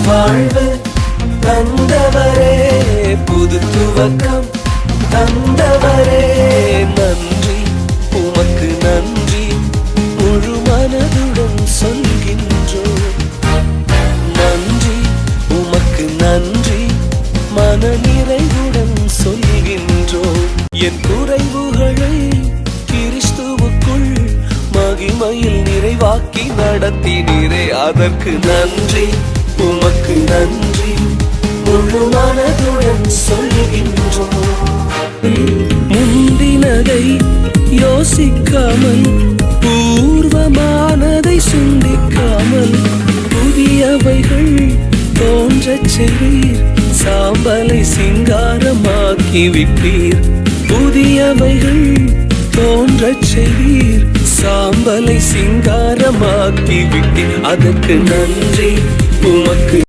வாழ்வு தந்தவரே, புது துவக்கம் தந்தவரே, நன்றி உமக்கு நன்றி முழு மனதுடன் சொல்கின்றோம். நன்றி உமக்கு நன்றி மன நிறைவுடன் சொல்கின்றோம். என் குறைவுகளை கிறிஸ்துவுக்குள் மகிமையில் நிறைவாக்கி நடத்தினீரே, அதற்கு நன்றி உமக்கு நன்றி முழு மனதுடன் சொல்கின்றோம். முந்தினதை யோசிக்காமல், பூர்வமானதை சிந்திக்காமல், புதியவைகள் தோன்றச் செய்வீர், சாம்பலை சிங்காரமாக்கி விட்டீர். புதியவைகள் தோன்றச் செய்வீர், சாம்பலை சிங்காரமாக்கி விட்டீர், அதற்கு நன்றி உமக்கு